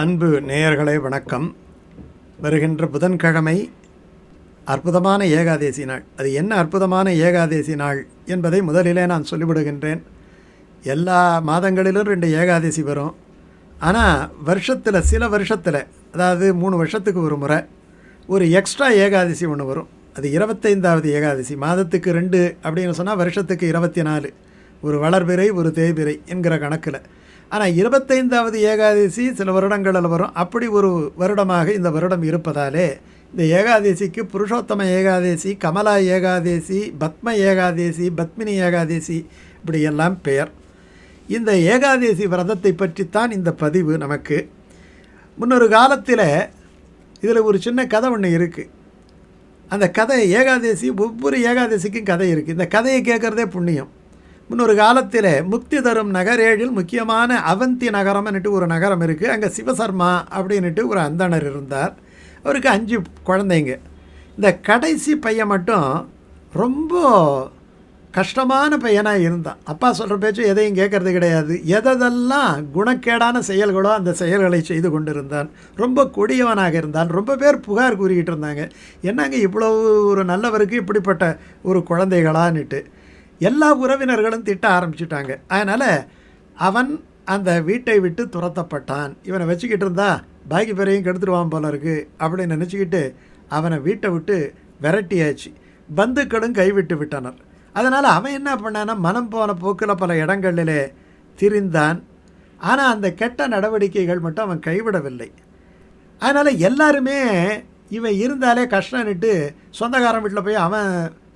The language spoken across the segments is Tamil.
அன்பு நேயர்களே வணக்கம். வருகின்ற புதன்கிழமை அற்புதமான ஏகாதேசி நாள். அது என்ன அற்புதமான ஏகாதேசி நாள் என்பதை முதலிலே நான் சொல்லிவிடுகின்றேன். எல்லா மாதங்களிலும் 2 ஏகாதேசி வரும். ஆனால் வருஷத்தில் சில வருஷத்தில், அதாவது 3 வருஷத்துக்கு ஒரு முறை ஒரு எக்ஸ்ட்ரா ஏகாதசி ஒன்று வரும். அது 25வது ஏகாதசி. மாதத்துக்கு 2 அப்படின்னு சொன்னால் வருஷத்துக்கு 24, ஒரு வளர்பிறை ஒரு தேய்பிறை என்கிற கணக்கில். ஆனால் 25வது ஏகாதசி சில வருடங்களில் வரும். அப்படி ஒரு வருடமாக இந்த வருடம் இருப்பதாலே இந்த ஏகாதசிக்கு புருஷோத்தம ஏகாதசி, கமலா ஏகாதசி, பத்ம ஏகாதசி, பத்மினி ஏகாதசி இப்படியெல்லாம் பெயர். இந்த ஏகாதசி விரதத்தை பற்றித்தான் இந்த பதிவு நமக்கு. முன்னொரு காலத்தில் இதில் ஒரு சின்ன கதை ஒன்று இருக்குது. அந்த கதை ஏகாதசி, ஒவ்வொரு ஏகாதசிக்கும் கதை இருக்குது. இந்த கதையை கேட்குறதே புண்ணியம். முன்னொரு காலத்தில் முக்தி தரும் நகரேழில் முக்கியமான அவந்தி நகரம்னுட்டு ஒரு நகரம் இருக்குது. அங்கே சிவசர்மா அப்படின்ட்டு ஒரு அந்தணர் இருந்தார். அவருக்கு 5 குழந்தைங்க. இந்த கடைசி பையன் மட்டும் ரொம்ப கஷ்டமான பையனாக இருந்தான். அப்பா சொல்கிற பேச்சு எதையும் கேட்கறது கிடையாது. எதெல்லாம் குணக்கேடான செயல்களோ அந்த செயல்களை செய்து கொண்டிருந்தான். ரொம்ப கொடியவனாக இருந்தான். ரொம்ப பேர் புகார் கூறிக்கிட்டு இருந்தாங்க, என்னங்க இவ்வளவு ஒரு நல்லவருக்கு இப்படிப்பட்ட ஒரு குழந்தைகளான்னுட்டு. எல்லா உறவினர்களும் திட்ட ஆரம்பிச்சிட்டாங்க. அதனால் அவன் அந்த வீட்டை விட்டு துரத்தப்பட்டான். இவனை வச்சுக்கிட்டு இருந்தா பாக்கி பேரையும் கெடுத்துடுவான் போல இருக்குது அப்படின்னு நினச்சிக்கிட்டு அவனை வீட்டை விட்டு விரட்டியாச்சு. பந்துக்களும் கைவிட்டு விட்டனர். அதனால் அவன் என்ன பண்ணான்னா, மனம் போன போக்கில் பல இடங்களிலே திரிந்தான். ஆனால் அந்த கெட்ட நடவடிக்கைகள் மட்டும் அவன் கைவிடவில்லை. அதனால் எல்லாருமே இவன் இருந்தாலே கஷ்டம்னுட்டு சொந்தக்காரன் வீட்டில் போய் அவன்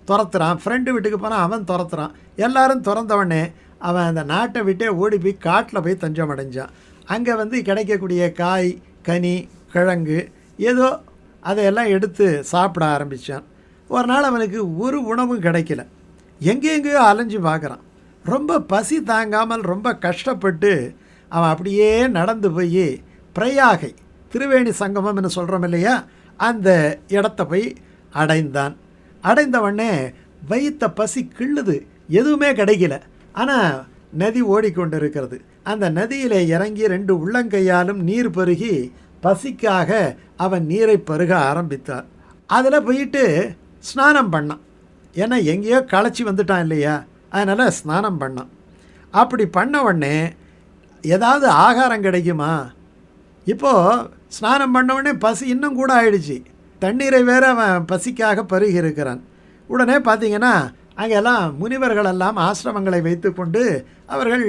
துரத்துறான், ஃப்ரெண்டு வீட்டுக்கு போனால் அவன் துரத்துறான். எல்லோரும் துறந்தவொடனே அவன் அந்த நாட்டை விட்டே ஓடி போய் காட்டில் போய் தஞ்சம் அடைஞ்சான். அங்கே கிடைக்கக்கூடிய காய், கனி, கிழங்கு ஏதோ அதையெல்லாம் எடுத்து சாப்பிட ஆரம்பித்தான். ஒரு நாள் அவனுக்கு ஒரு உணவும் கிடைக்கல. எங்கேயோ அலைஞ்சு பார்க்குறான். ரொம்ப பசி தாங்காமல் ரொம்ப கஷ்டப்பட்டு அவன் அப்படியே நடந்து போய் பிரயாகை, திரிவேணி சங்கமம்னு சொல்கிறோம் இல்லையா, அந்த இடத்த போய் அடைந்தான். அடைந்தவொடனே வயிற்ற பசி கிள்ளுது, எதுவுமே கிடைக்கல. ஆனால் நதி ஓடிக்கொண்டு இருக்கிறது. அந்த நதியில் இறங்கி 2 உள்ளங்கையாலும் நீர் பருகி பசிக்காக அவன் நீரை பருக ஆரம்பித்தான். அதில் போயிட்டு ஸ்நானம் பண்ணான். ஏன்னா எங்கேயோ களைச்சி வந்துட்டான் இல்லையா, அதனால் ஸ்நானம் பண்ணான். அப்படி பண்ண உடனே ஏதாவது ஆகாரம் கிடைக்குமா? இப்போது ஸ்நானம் பண்ண உடனே பசி இன்னும் கூட ஆயிடுச்சு. தண்ணீரை வேறு அவன் பசிக்காக பருகி இருக்கிறான். உடனே பார்த்திங்கன்னா அங்கெல்லாம் முனிவர்களெல்லாம் ஆசிரமங்களை வைத்து கொண்டு அவர்கள்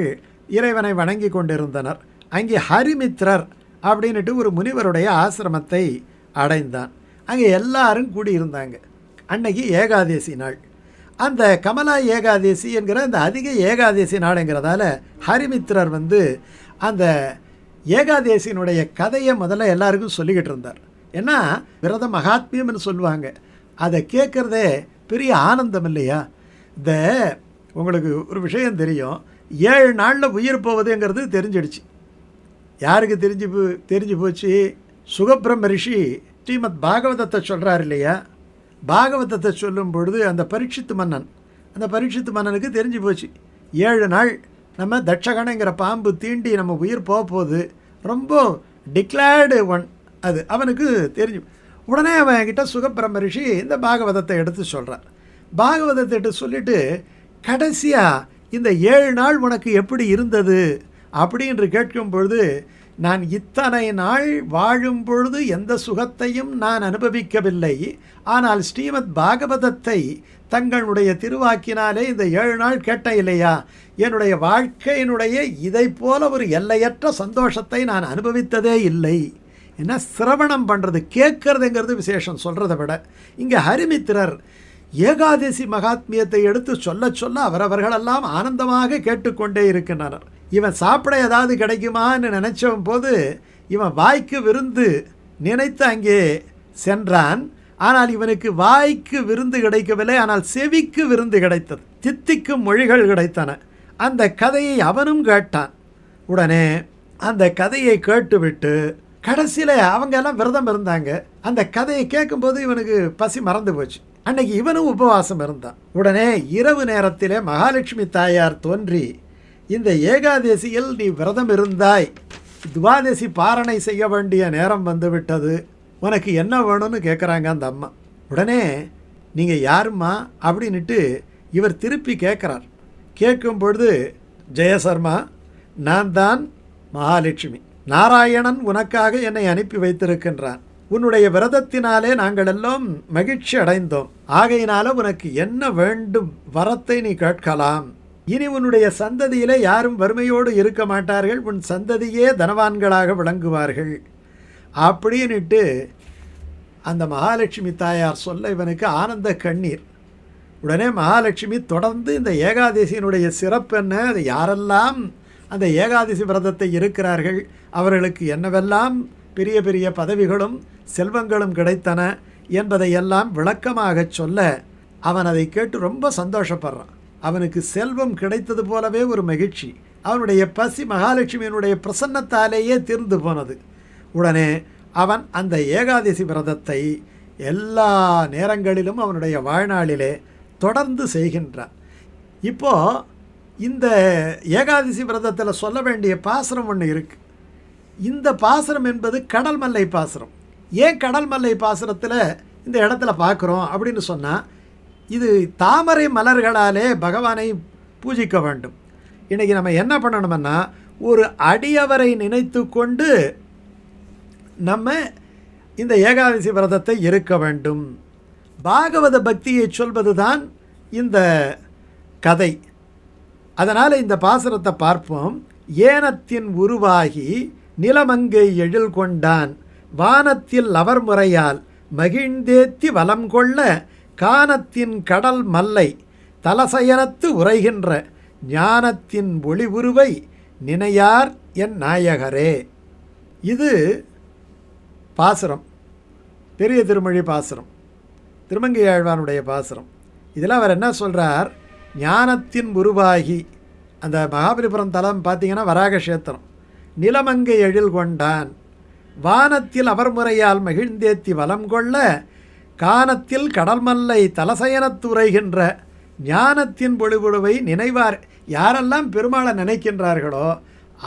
இறைவனை வணங்கி கொண்டிருந்தனர். அங்கே ஹரிமித்ரர் அப்படின்ட்டு ஒரு முனிவருடைய ஆசிரமத்தை அடைந்தான். அங்கே எல்லாரும் கூடியிருந்தாங்க. அன்னைக்கு ஏகாதசி நாள். அந்த கமலா ஏகாதசி என்கிற அந்த அதிக ஏகாதசி நாளுங்கிறதால ஹரிமித்ரர் அந்த ஏகாதசியினுடைய கதையை முதல்ல எல்லாருக்கும் சொல்லிக்கிட்டு இருந்தார். ஏன்னா விரத மகாத்மியம்னு சொல்லுவாங்க. அதை கேட்குறதே பெரிய ஆனந்தம் இல்லையா? இந்த உங்களுக்கு ஒரு விஷயம் தெரியும், 7 நாளில் உயிர் போவதுங்கிறது தெரிஞ்சிடுச்சு. யாருக்கு தெரிஞ்சு போச்சு? சுகபிரம்ம ரிஷி ஸ்ரீமத் பாகவதத்தை சொல்கிறார் இல்லையா. பாகவதத்தை சொல்லும் பொழுது அந்த பரீட்சித்து மன்னனுக்கு தெரிஞ்சு போச்சு, 7 நாள் நம்ம தட்சகணங்கிற பாம்பு தீண்டி நம்ம உயிர் போகுது. ரொம்ப டிக்ளேர்டு ஒன் அது அவனுக்கு தெரிஞ்சு. உடனே அவன்கிட்ட சுகபிரம்ம ரிஷி இந்த பாகவதத்தை எடுத்து சொல்கிறார். பாகவதத்தை எடுத்து சொல்லிவிட்டு கடைசியாக இந்த 7 நாள் உனக்கு எப்படி இருந்தது அப்படின்னு கேட்கும் பொழுது, நான் இத்தனை நாள் வாழும் பொழுது எந்த சுகத்தையும் நான் அனுபவிக்கவில்லை. ஆனால் ஸ்ரீமத் பாகவதத்தை தங்களுடைய திருவாக்கினாலே இந்த 7 நாள் கேட்டேன் இல்லையா, என்னுடைய வாழ்க்கையினுடைய இதை போல ஒரு எல்லையற்ற சந்தோஷத்தை நான் அனுபவித்ததே இல்லை. ஏன்னா சிரவணம் பண்ணுறது, கேட்கறதுங்கிறது விசேஷம் சொல்கிறத விட. இங்கே ஹரிமித்திரர் ஏகாதசி மகாத்மியத்தை எடுத்து சொல்ல அவரவர்களெல்லாம் ஆனந்தமாக கேட்டுக்கொண்டே இருக்கின்றனர். இவன் சாப்பிட ஏதாவது கிடைக்குமான்னு நினச்சவன் போது இவன் வாய்க்கு விருந்து நினைத்து அங்கே சென்றான். ஆனால் இவனுக்கு வாய்க்கு விருந்து கிடைக்கவில்லை, ஆனால் செவிக்கு விருந்து கிடைத்தது. தித்திக்கும் மொழிகள் கிடைத்தன. அந்த கதையை அவனும் கேட்டான். உடனே அந்த கதையை கேட்டுவிட்டு கடைசியில் அவங்க எல்லாம் விரதம் இருந்தாங்க. அந்த கதையை கேட்கும்போது இவனுக்கு பசி மறந்து போச்சு. அன்னைக்கு இவனும் உபவாசம் இருந்தான். உடனே இரவு நேரத்திலே மகாலட்சுமி தாயார் தோன்றி, இந்த ஏகாதசியில் நீ விரதம் இருந்தாய், துவாதசி பாரணை செய்ய வேண்டிய நேரம் வந்துவிட்டது, உனக்கு என்ன வேணும்னு கேட்குறாங்க அந்த அம்மா. உடனே நீங்கள் யாரும்மா அப்படின்ட்டு இவர் திருப்பி கேட்குறார். கேட்கும் பொழுது, ஜெயசர்மா, நான் தான் மகாலட்சுமி. நாராயணன் உனக்காக என்னை அனுப்பி வைத்திருக்கின்றான். உன்னுடைய விரதத்தினாலே நாங்கள் எல்லாம் மகிழ்ச்சி அடைந்தோம். ஆகையினால உனக்கு என்ன வேண்டும் வரத்தை நீ கேட்கலாம். இனி உன்னுடைய சந்ததியிலே யாரும் வறுமையோடு இருக்க மாட்டார்கள், உன் சந்ததியே தனவான்களாக விளங்குவார்கள் அப்படின்னுட்டு அந்த மகாலட்சுமி தாயார் சொல்ல இவனுக்கு ஆனந்த கண்ணீர். உடனே மகாலட்சுமி தொடர்ந்து இந்த ஏகாதசியினுடைய சிறப்பு என்ன, அது யாரெல்லாம் அந்த ஏகாதசி விரதத்தை இருக்கிறார்கள் அவர்களுக்கு என்னவெல்லாம் பெரிய பெரிய பதவிகளும் செல்வங்களும் கிடைத்தன என்பதையெல்லாம் விளக்கமாக சொல்ல அவன் அதை கேட்டு ரொம்ப சந்தோஷப்படுறான். அவனுக்கு செல்வம் கிடைத்தது போலவே ஒரு மகிழ்ச்சி. அவனுடைய பசி மகாலட்சுமியினுடைய பிரசன்னத்தாலேயே தீர்ந்து போனது. உடனே அவன் அந்த ஏகாதசி விரதத்தை எல்லா நேரங்களிலும் அவனுடைய வாழ்நாளிலே தொடர்ந்து செய்கின்றான். இப்போது இந்த ஏகாதசி விரதத்தில் சொல்ல வேண்டிய பாசுரம் ஒன்று இருக்குது. இந்த பாசுரம் என்பது கடல் மல்லை பாசுரம். ஏன் கடல் மல்லை பாசுரத்தில் இந்த இடத்துல பார்க்குறோம் அப்படின்னு சொன்னால், இது தாமரை மலர்களாலே பகவானை பூஜிக்க வேண்டும். இன்றைக்கி நம்ம என்ன பண்ணணும்னா, ஒரு அடியவரை நினைத்து கொண்டு நம்ம இந்த ஏகாதசி விரதத்தை இருக்க வேண்டும். பாகவத பக்தியை சொல்வது தான் இந்த கதை. அதனால் இந்த பாசுரத்தை பார்ப்போம். ஏனத்தின் உருவாகி நிலமங்கை எழில் கொண்டான், வானத்தில் அவர் முறையால் மகிழ்ந்தேத்தி வலம் கொள்ள, கானத்தின் கடல் மல்லை தலசயனத்து உரைகின்ற, ஞானத்தின் ஒளி உருவை நினையார் என் நாயகரே. இது பாசுரம், பெரிய திருமொழி பாசுரம், திருமங்கை ஆழ்வானுடைய பாசுரம். இதில் அவர் என்ன சொல்கிறார், ஞானத்தின் உருவாகி, அந்த மகாபலிபுரம் தலம் பார்த்திங்கன்னா வராகக்ஷேத்திரம், நிலமங்கை எழில் கொண்டான், வானத்தில் அவர் முறையால் மகிழ்ந்தேத்தி வலம் கொள்ள, கானத்தில் கடல்மல்லை தலசயனத்துரைகின்ற, ஞானத்தின் பொழிவுழுவை நினைவார். யாரெல்லாம் பெருமாளை நினைக்கின்றார்களோ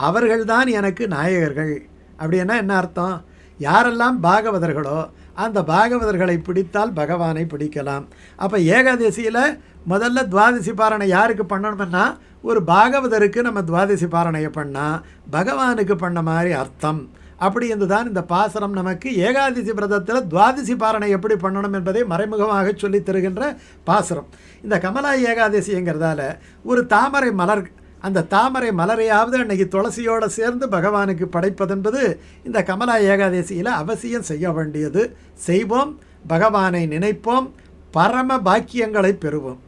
அவர்கள்தான் எனக்கு நாயகர்கள். அப்படின்னா என்ன அர்த்தம்? யாரெல்லாம் பாகவதர்களோ அந்த பாகவதர்களை பிடித்தால் பகவானை பிடிக்கலாம். அப்போ ஏகாதசியில் முதல்ல துவாதசி பாரணை யாருக்கு பண்ணணும்னா, ஒரு பாகவதருக்கு நம்ம துவாதசி பாரணையை பண்ணால் பகவானுக்கு பண்ண மாதிரி அர்த்தம். அப்படி என்று தான் இந்த பாசுரம் நமக்கு ஏகாதசி விரதத்தில் துவாதசி பாரணை எப்படி பண்ணணும் என்பதை மறைமுகமாக சொல்லித் தருகின்ற பாசுரம். இந்த கமலா ஏகாதசிங்கிறதால ஒரு தாமரை மலர், அந்த தாமரை மலரையாவது அன்னைக்கு துளசியோடு சேர்ந்து பகவானுக்கு படைப்பதென்பது இந்த கமலா ஏகாதசியில் அவசியம் செய்ய வேண்டியது. செய்வோம், பகவானை நினைப்போம், பரம பாக்கியங்களை பெறுவோம்.